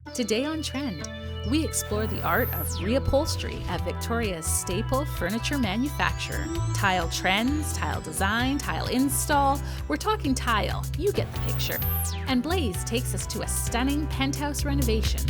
Today on Trend, we explore the art of reupholstery at Victoria's staple furniture manufacturer. Tile trends, tile design, tile install. We're talking tile, you get the picture. And Blaze takes us to a stunning penthouse renovation.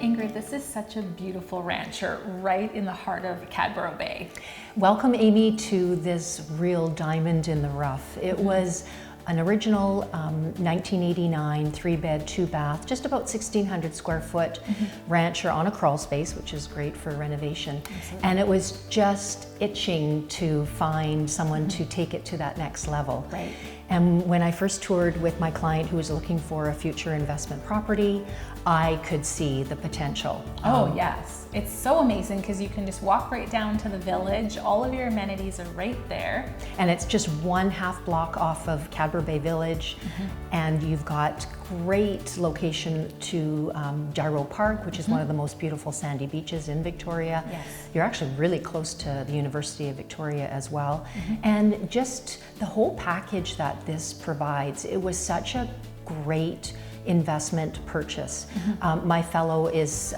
Ingrid, this is such a beautiful rancher right in the heart of Cadborough Bay. Welcome, Amy, to this real diamond in the rough. It was an original 1989 3-bed, 2-bath, just about 1,600 square foot rancher on a crawl space, which is great for renovation. Absolutely. And it was just itching to find someone to take it to that next level. Right. And when I first toured with my client who was looking for a future investment property, I could see the potential. Oh yes, it's so amazing because you can just walk right down to the village. All of your amenities are right there. And it's just 1/2 block off of Cadborough Bay Village. And you've got great location to Gyro Park, which is one of the most beautiful sandy beaches in Victoria. Yes. You're actually really close to the University of Victoria as well. And just the whole package that this provides, it was such a great investment purchase. My fellow is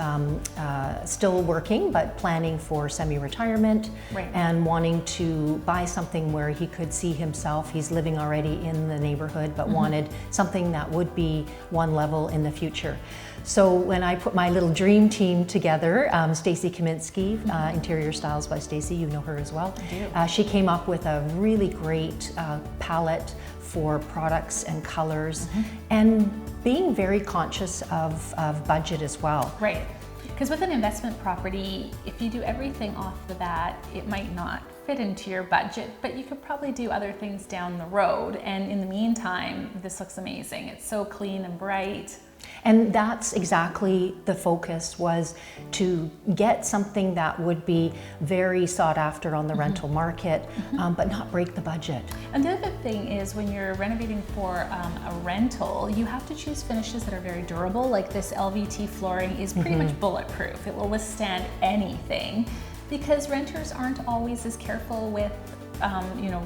still working but planning for semi-retirement. Right. And wanting to buy something where he could see himself. He's living already in the neighborhood but wanted something that would be one level in the future. So when I put my little dream team together, Stacy Kaminsky, Interior Styles by Stacy, you know her as well. I do. She came up with a really great palette for products and colors, and being very conscious of budget as well. Right. Because with an investment property, if you do everything off the bat, it might not fit into your budget, but you could probably do other things down the road. And in the meantime, this looks amazing. It's so clean and bright. And that's exactly the focus, was to get something that would be very sought after on the rental market, but not break the budget. And the other thing is when you're renovating for a rental, you have to choose finishes that are very durable. Like this LVT flooring is pretty much bulletproof. It will withstand anything, because renters aren't always as careful with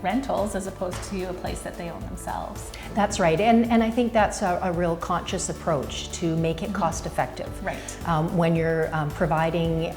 rentals as opposed to a place that they own themselves. That's right, and I think that's a real conscious approach to make it cost effective. Right. When you're providing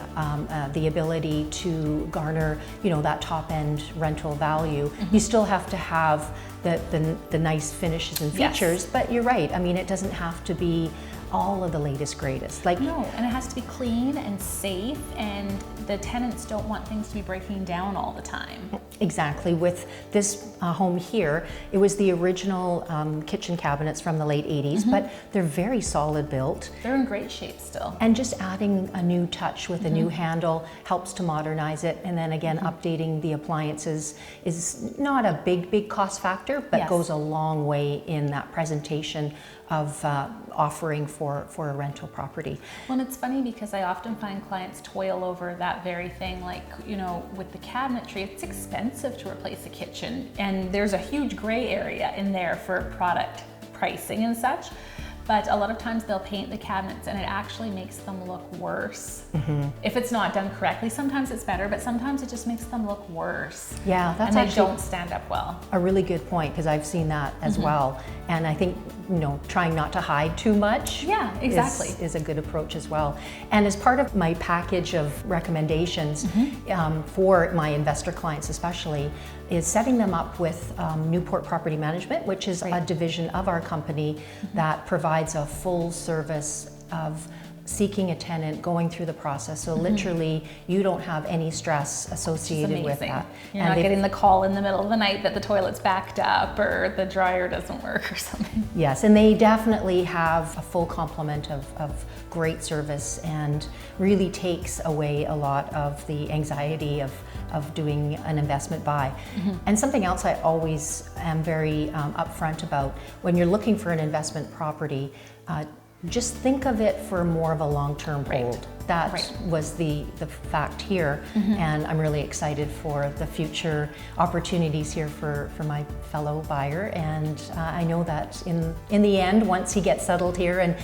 the ability to garner, that top end rental value, you still have to have the nice finishes and features. Yes. But you're right. I mean, it doesn't have to be all of the latest greatest. No, and it has to be clean and safe, and the tenants don't want things to be breaking down all the time. Exactly. With this home here, it was the original kitchen cabinets from the late 80s, but they're very solid built. They're in great shape still. And just adding a new touch with a new handle helps to modernize it. And then again, updating the appliances is not a big cost factor, but goes a long way in that presentation of offering for a rental property. Well, and it's funny because I often find clients toil over that very thing. Like, with the cabinetry, it's expensive to replace a kitchen, and there's a huge gray area in there for product pricing and such. But a lot of times they'll paint the cabinets and it actually makes them look worse. If it's not done correctly. Sometimes it's better, but sometimes it just makes them look worse. Yeah, that's and they actually don't stand up well. a really good point, because I've seen that as well. And I think, trying not to hide too much Yeah, exactly. is a good approach as well. And as part of my package of recommendations for my investor clients especially, is setting them up with Newport Property Management, which is a division of our company that provides a full service of seeking a tenant, going through the process. So literally, you don't have any stress associated with that. You're not getting the call in the middle of the night that the toilet's backed up or the dryer doesn't work or something. Yes, and they definitely have a full complement of great service, and really takes away a lot of the anxiety of doing an investment buy. And something else I always am very upfront about, when you're looking for an investment property, just think of it for more of a long-term hold. That was the fact here, and I'm really excited for the future opportunities here for my fellow buyer. And I know that in the end, once he gets settled here and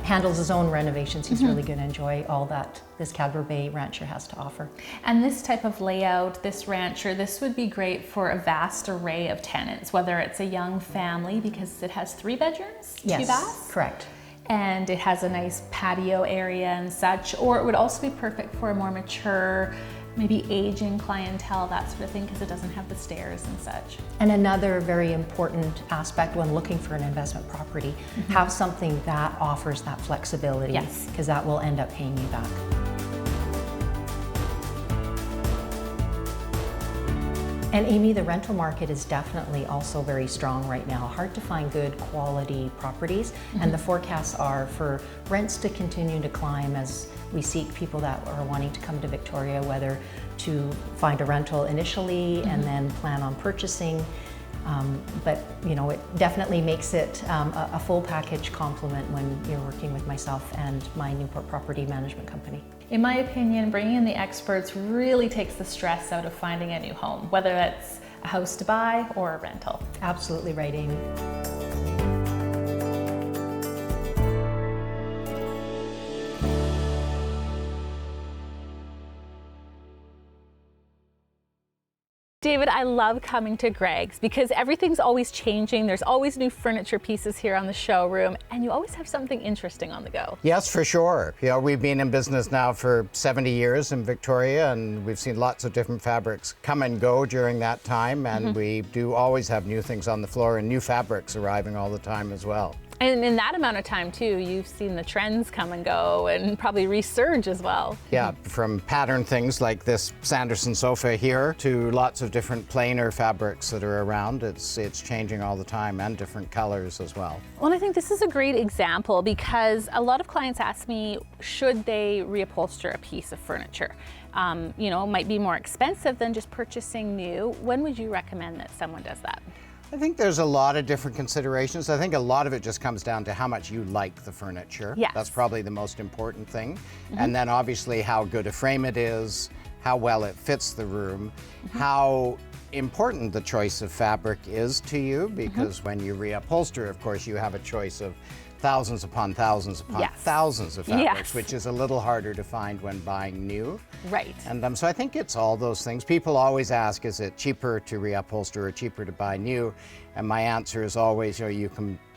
handles his own renovations, he's really going to enjoy all that this Cadbur Bay rancher has to offer. And this type of layout, this rancher, this would be great for a vast array of tenants, whether it's a young family because it has 3 bedrooms, 2 baths. Correct. And it has a nice patio area and such, or it would also be perfect for a more mature, maybe aging clientele, that sort of thing, because it doesn't have the stairs and such. And another very important aspect when looking for an investment property, have something that offers that flexibility, because that will end up paying you back. And Amy, the rental market is definitely also very strong right now. Hard to find good quality properties, and the forecasts are for rents to continue to climb as we seek people that are wanting to come to Victoria, whether to find a rental initially and then plan on purchasing. But you know, it definitely makes it a full package complement when you're working with myself and my Newport Property Management Company. In my opinion, bringing in the experts really takes the stress out of finding a new home, whether that's a house to buy or a rental. Absolutely right, Amy. David, I love coming to Greg's because everything's always changing. There's always new furniture pieces here on the showroom, and you always have something interesting on the go. Yes, for sure. You know, we've been in business now for 70 years in Victoria, and we've seen lots of different fabrics come and go during that time, and we do always have new things on the floor and new fabrics arriving all the time as well. And in that amount of time too, you've seen the trends come and go and probably resurge as well. Yeah, from pattern things like this Sanderson sofa here to lots of different plainer fabrics that are around. It's changing all the time, and different colors as well. Well, I think this is a great example because a lot of clients ask me, should they reupholster a piece of furniture? You know, it might be more expensive than just purchasing new. When would you recommend that someone does that? I think there's a lot of different considerations. I think a lot of it just comes down to how much you like the furniture. Yes. That's probably the most important thing. And then obviously how good a frame it is, how well it fits the room, how important the choice of fabric is to you, because when you reupholster, of course, you have a choice of thousands upon thousands upon thousands of fabrics, which is a little harder to find when buying new. Right. And so I think it's all those things. People always ask, is it cheaper to reupholster or cheaper to buy new? And my answer is always, you know,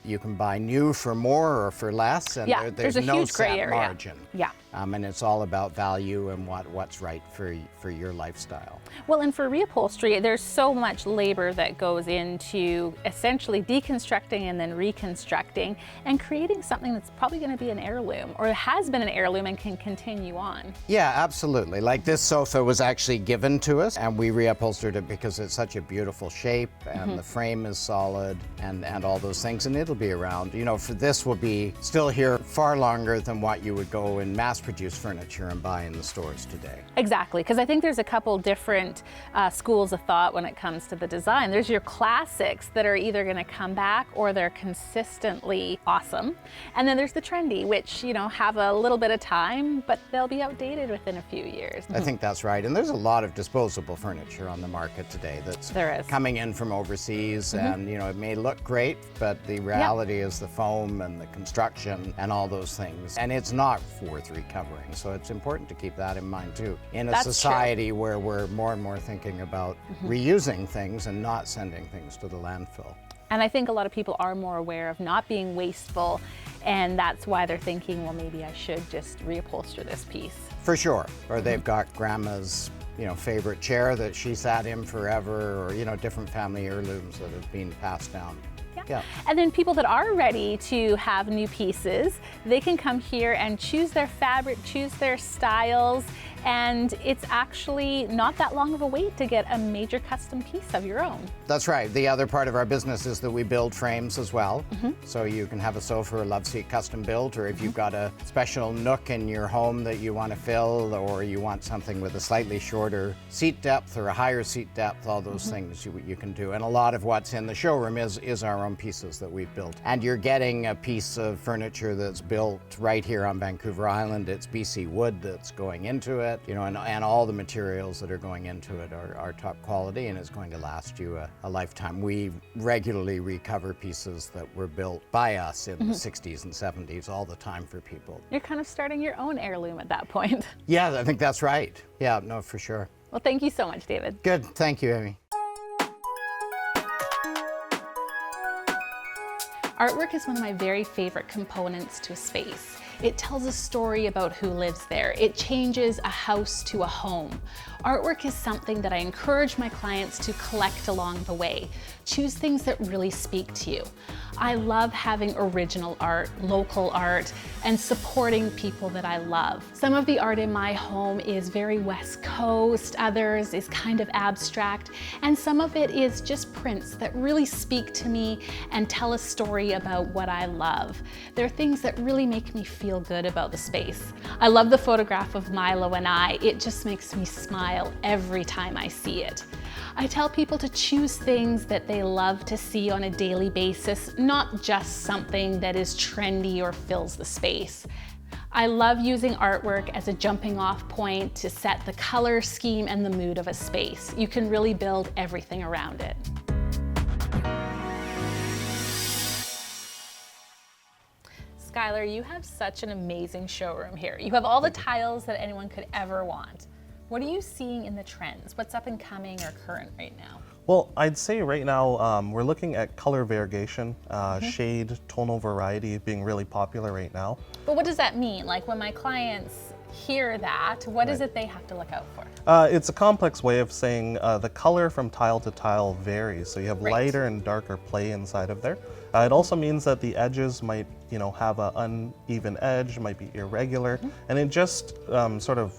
you can buy new for more or for less, and there's a no huge gray set area. margin. Yeah. And it's all about value and what's right for your lifestyle. Well, and for reupholstery, there's so much labor that goes into essentially deconstructing and then reconstructing and creating something that's probably going to be an heirloom, or has been an heirloom and can continue on. Yeah, absolutely. Like this sofa was actually given to us, and we reupholstered it because it's such a beautiful shape, and the frame is solid, and all those things, and it'll be around. You know, for this will be still here far longer than what you would go in mass-produced furniture and buy in the stores today. Exactly, because I think there's a couple different schools of thought when it comes to the design. There's your classics that are either going to come back or they're consistently awesome. And then there's the trendy, which, you know, have a little bit of time, but they'll be outdated within a few years. I think that's right. And there's a lot of disposable furniture on the market today that's coming in from overseas. And, you know, it may look great, but the reality is the foam and the construction and all those things. And it's not worth recovering. So it's important to keep that in mind too. In a society where we're more and more thinking about reusing things and not sending things to the landfill. And I think a lot of people are more aware of not being wasteful, and that's why they're thinking, well, maybe I should just reupholster this piece. For sure. Or they've got grandma's, you know, favorite chair that she sat in forever, or, you know, different family heirlooms that have been passed down. Yeah. And then people that are ready to have new pieces, they can come here and choose their fabric, choose their styles, and it's actually not that long of a wait to get a major custom piece of your own. That's right. The other part of our business is that we build frames as well. So you can have a sofa or love seat custom built, or if you've got a special nook in your home that you want to fill, or you want something with a slightly shorter seat depth or a higher seat depth, all those things you can do. And a lot of what's in the showroom is our own pieces that we've built. And you're getting a piece of furniture that's built right here on Vancouver Island. It's BC wood that's going into it, you know, and all the materials that are going into it are top quality, and it's going to last you a lifetime. We regularly recover pieces that were built by us in the 60s and 70s all the time for people. You're kind of starting your own heirloom at that point. Yeah, I think that's right. Yeah, no, for sure. Well, thank you so much, David. Good. Thank you, Amy. Artwork is one of my very favorite components to a space. It tells a story about who lives there. It changes a house to a home. Artwork is something that I encourage my clients to collect along the way. Choose things that really speak to you. I love having original art, local art, and supporting people that I love. Some of the art in my home is very West Coast, others is kind of abstract, and some of it is just prints that really speak to me and tell a story about what I love. They're things that really make me feel good about the space. I love the photograph of Milo and I. It just makes me smile every time I see it. I tell people to choose things that they love to see on a daily basis, not just something that is trendy or fills the space. I love using artwork as a jumping off point to set the color scheme and the mood of a space. You can really build everything around it. Skylar, you have such an amazing showroom here. You have all the tiles that anyone could ever want. What are you seeing in the trends? What's up and coming or current right now? Well, I'd say right now we're looking at color variegation, shade, tonal variety being really popular right now. But what does that mean? Like when my clients hear that, what is it they have to look out for? It's a complex way of saying the color from tile to tile varies. So you have lighter and darker play inside of there. It also means that the edges might, have an uneven edge, might be irregular, and it just sort of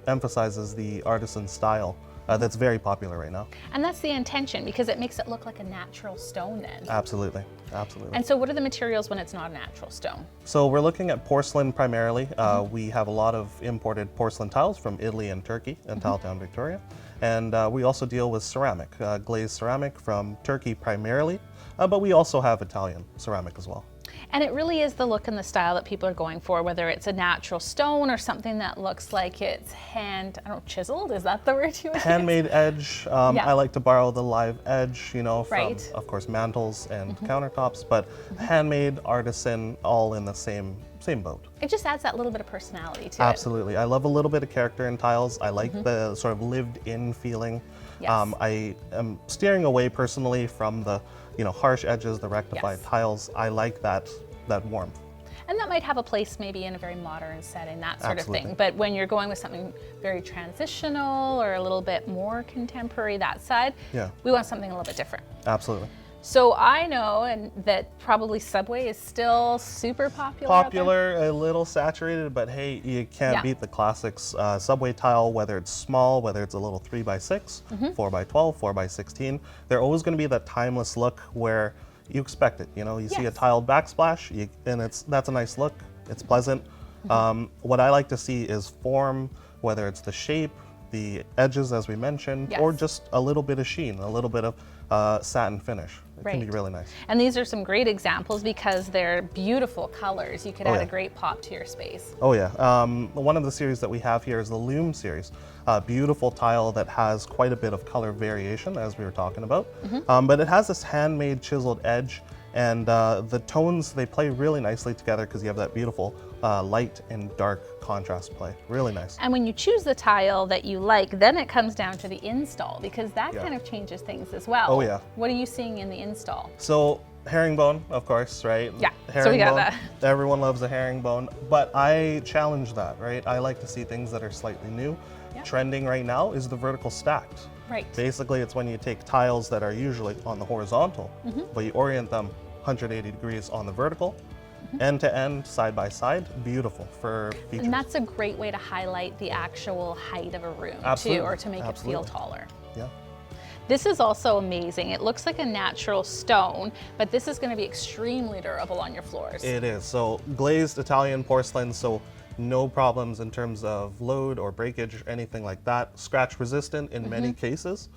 emphasizes the artisan style that's very popular right now. And that's the intention, because it makes it look like a natural stone then. Absolutely, absolutely. And so what are the materials when it's not a natural stone? So we're looking at porcelain primarily. We have a lot of imported porcelain tiles from Italy and Turkey in Tiletown, Victoria. And we also deal with ceramic, glazed ceramic from Turkey primarily, but we also have Italian ceramic as well. And it really is the look and the style that people are going for, whether it's a natural stone or something that looks like it's chiseled, is that the word you would use? Handmade edge. I like to borrow the live edge, from, of course, mantles and countertops, but handmade, artisan, all in the same boat. It just adds that little bit of personality to it. Absolutely. I love a little bit of character in tiles. I like the sort of lived-in feeling. Yes. I am steering away personally from the harsh edges, the rectified tiles. I like that warmth. And that might have a place maybe in a very modern setting, that sort of thing. But when you're going with something very transitional or a little bit more contemporary, that side, we want something a little bit different. Absolutely. So I know that probably Subway is still super popular. Popular, a little saturated, but hey, you can't beat the classics. Subway tile, whether it's small, whether it's a little 3x6, 4x12, 4x16, they're always going to be that timeless look where you expect it. You see a tiled backsplash, and that's a nice look. It's pleasant. What I like to see is form, whether it's the shape, the edges, as we mentioned, or just a little bit of sheen, a little bit of satin finish. It can be really nice. And these are some great examples because they're beautiful colors. You could add a great pop to your space. Oh yeah. One of the series that we have here is the Loom series. Beautiful tile that has quite a bit of color variation, as we were talking about. But it has this handmade chiseled edge, and the tones, they play really nicely together because you have that beautiful light and dark contrast play. Really nice. And when you choose the tile that you like, then it comes down to the install, because that kind of changes things as well. Oh yeah. What are you seeing in the install? So herringbone, of course, right? Yeah, so we got that. Everyone loves a herringbone, but I challenge that, right? I like to see things that are slightly new. Trending right now is the vertical stacked. Right. Basically, it's when you take tiles that are usually on the horizontal, but you orient them 180 degrees on the vertical, end to end, side by side, beautiful for features. And that's a great way to highlight the actual height of a room too, or to make it feel taller. Yeah. This is also amazing. It looks like a natural stone, but this is going to be extremely durable on your floors. It is. So glazed Italian porcelain, so no problems in terms of load or breakage, anything like that. Scratch resistant in many cases.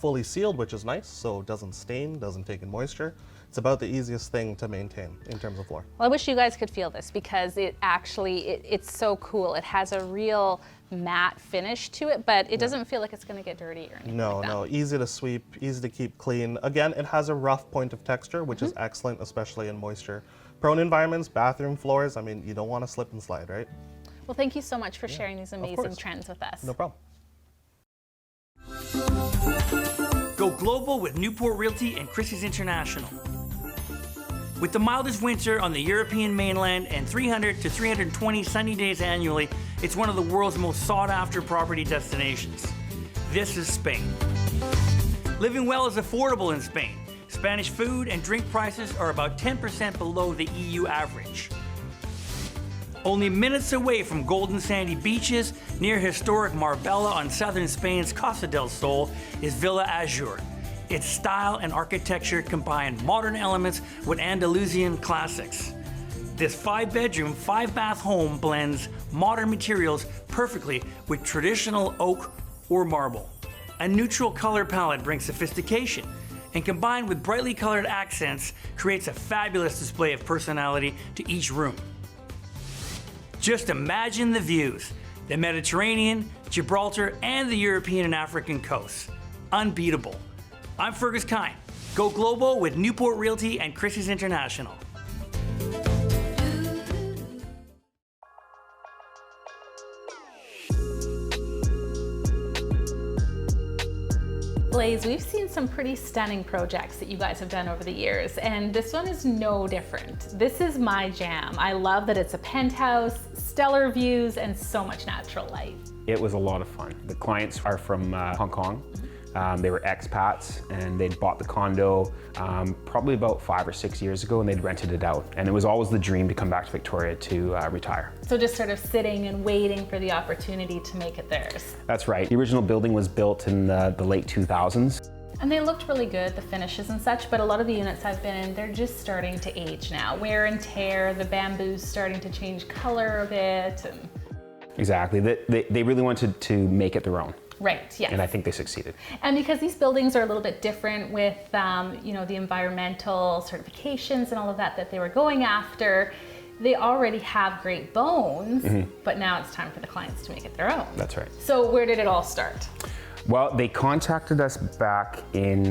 Fully sealed, which is nice, so it doesn't stain, doesn't take in moisture. It's about the easiest thing to maintain in terms of floor. Well, I wish you guys could feel this because it actually, it's so cool. It has a real matte finish to it, but it doesn't feel like it's going to get dirty or anything like that. No, easy to sweep, easy to keep clean. Again, it has a rough point of texture, which is excellent, especially in moisture prone environments, bathroom floors. I mean, you don't want to slip and slide, right? Well, thank you so much for sharing these amazing trends with us. No problem. Go global with Newport Realty and Christie's International. With the mildest winter on the European mainland and 300 to 320 sunny days annually, it's one of the world's most sought-after property destinations. This is Spain. Living well is affordable in Spain. Spanish food and drink prices are about 10% below the EU average. Only minutes away from golden sandy beaches near historic Marbella on southern Spain's Costa del Sol is Villa Azur. Its style and architecture combine modern elements with Andalusian classics. This 5-bedroom, 5-bath home blends modern materials perfectly with traditional oak or marble. A neutral color palette brings sophistication, and combined with brightly colored accents, creates a fabulous display of personality to each room. Just imagine the views: the Mediterranean, Gibraltar, and the European and African coasts. Unbeatable. I'm Fergus Kine. Go global with Newport Realty and Christie's International. Blaze, we've seen some pretty stunning projects that you guys have done over the years, and this one is no different. This is my jam. I love that it's a penthouse, stellar views, and so much natural light. It was a lot of fun. The clients are from Hong Kong. They were expats, and they'd bought the condo probably about 5 or 6 years ago, and they'd rented it out. And it was always the dream to come back to Victoria to retire. So just sort of sitting and waiting for the opportunity to make it theirs. That's right. The original building was built in the late 2000s. And they looked really good, the finishes and such, but a lot of the units I've been in, they're just starting to age now. Wear and tear, the bamboo's starting to change color a bit. And... Exactly. They really wanted to make it their own. Right, yes. And I think they succeeded. And because these buildings are a little bit different with you know, the environmental certifications and all of that they were going after, they already have great bones, but now it's time for the clients to make it their own. That's right. So where did it all start? Well, they contacted us back in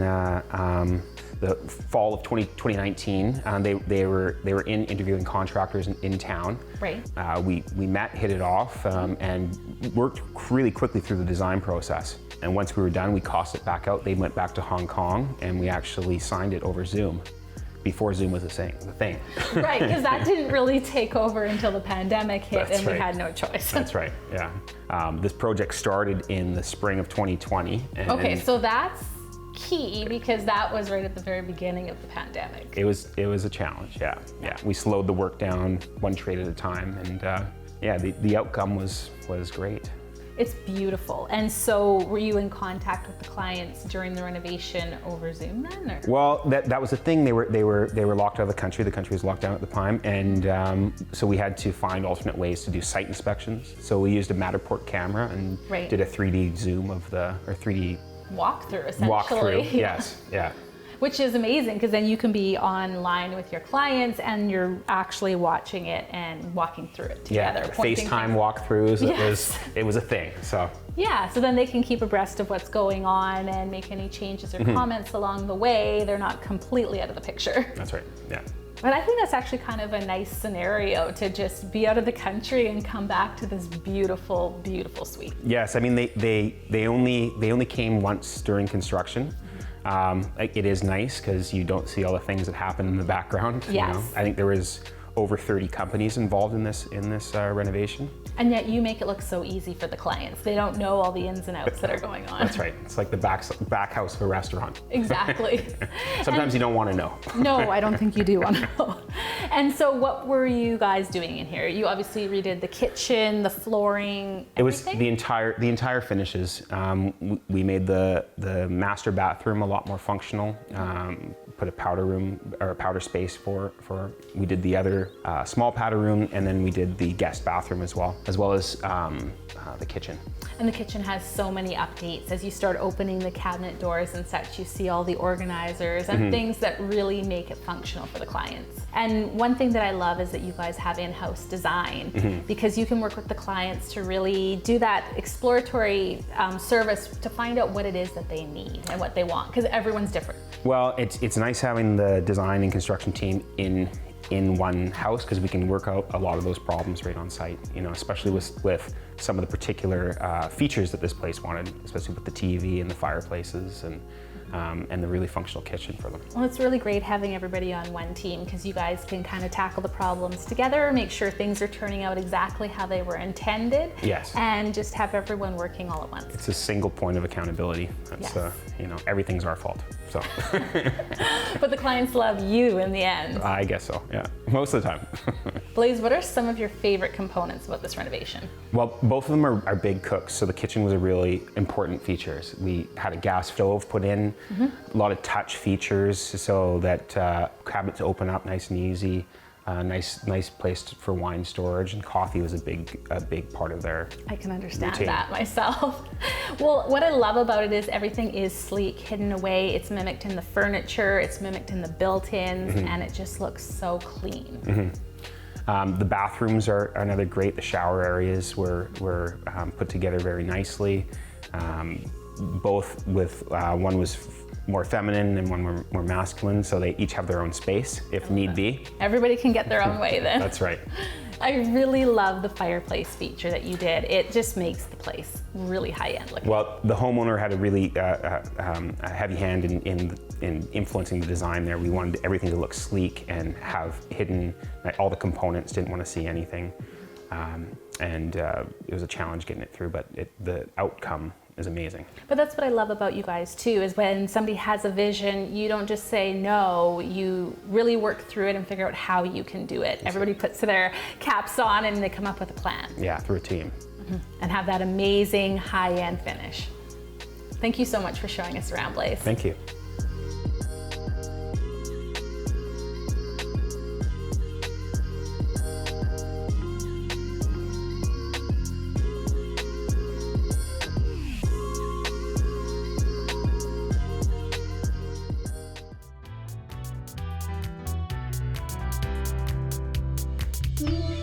the fall of 2019. They were interviewing contractors in town. Right. We met, hit it off, and worked really quickly through the design process. And once we were done, we cost it back out. They went back to Hong Kong, and we actually signed it over Zoom, before Zoom was a thing. Right, because that didn't really take over until the pandemic hit. That's and right. We had no choice. That's right, yeah. This project started in the spring of 2020. Okay, so that's key because that was right at the very beginning of the pandemic. It was a challenge, yeah. We slowed the work down one trade at a time, and yeah, the outcome was great. It's beautiful. And so were you in contact with the clients during the renovation over Zoom then? Or? Well, that was the thing. They were locked out of the country. The country was locked down at the time, and so we had to find alternate ways to do site inspections. So we used a Matterport camera and did a 3D zoom of or 3D walkthrough, essentially. Walkthrough, yes, yeah. Which is amazing because then you can be online with your clients and you're actually watching it and walking through it together. Yeah, FaceTime walkthroughs, yes. it was a thing, so. Yeah, so then they can keep abreast of what's going on and make any changes or comments along the way. They're not completely out of the picture. That's right, yeah. But I think that's actually kind of a nice scenario to just be out of the country and come back to this beautiful, beautiful suite. Yes, I mean, they only came once during construction. It is nice because you don't see all the things that happen in the background. Yes. You know? I think there was over 30 companies involved in this renovation. And yet you make it look so easy for the clients. They don't know all the ins and outs that are going on. That's right. It's like the back house of a restaurant. Exactly. Sometimes you don't want to know. No, I don't think you do want to know. And so what were you guys doing in here? You obviously redid the kitchen, the flooring, everything? It was the entire finishes. We made the master bathroom a lot more functional. Put a powder room or a powder space for. We did the other small powder room, and then we did the guest bathroom as well as the kitchen. And the kitchen has so many updates. As you start opening the cabinet doors and such, you see all the organizers and things that really make it functional for the clients. And one thing that I love is that you guys have in-house design, because you can work with the clients to really do that exploratory service to find out what it is that they need and what they want, because everyone's different. Well, it's nice having the design and construction team in one house, because we can work out a lot of those problems right on site, you know, especially with some of the particular features that this place wanted, especially with the TV and the fireplaces and the really functional kitchen for them. Well, it's really great having everybody on one team, because you guys can kind of tackle the problems together, make sure things are turning out exactly how they were intended. Yes. And just have everyone working all at once. It's a single point of accountability. That's, yes. You know, everything's our fault, so. But the clients love you in the end. I guess so, yeah, most of the time. Blaze, what are some of your favorite components about this renovation? Well, both of them are big cooks, so the kitchen was a really important feature. We had a gas stove put in, a lot of touch features so that cabinets open up nice and easy. Nice place for wine storage, and coffee was a big part of their I can understand routine. that myself. Well, what I love about it is everything is sleek, hidden away. It's mimicked in the furniture, it's mimicked in the built-ins, and it just looks so clean. The bathrooms are another great. The shower areas were put together very nicely. Both with one was more feminine and one more masculine, so they each have their own space if need be. Everybody can get their own way then. That's right. I really love the fireplace feature that you did. It just makes the place really high-end looking. Well, the homeowner had a really a heavy hand in influencing the design there. We wanted everything to look sleek and have hidden all the components, didn't want to see anything. And it was a challenge getting it through, but the outcome is amazing. But that's what I love about you guys too, is when somebody has a vision, you don't just say no, you really work through it and figure out how you can do it. Everybody puts their caps on and they come up with a plan. Yeah, through a team. And have that amazing high-end finish. Thank you so much for showing us around, Blaze. Thank you. Mm-hmm.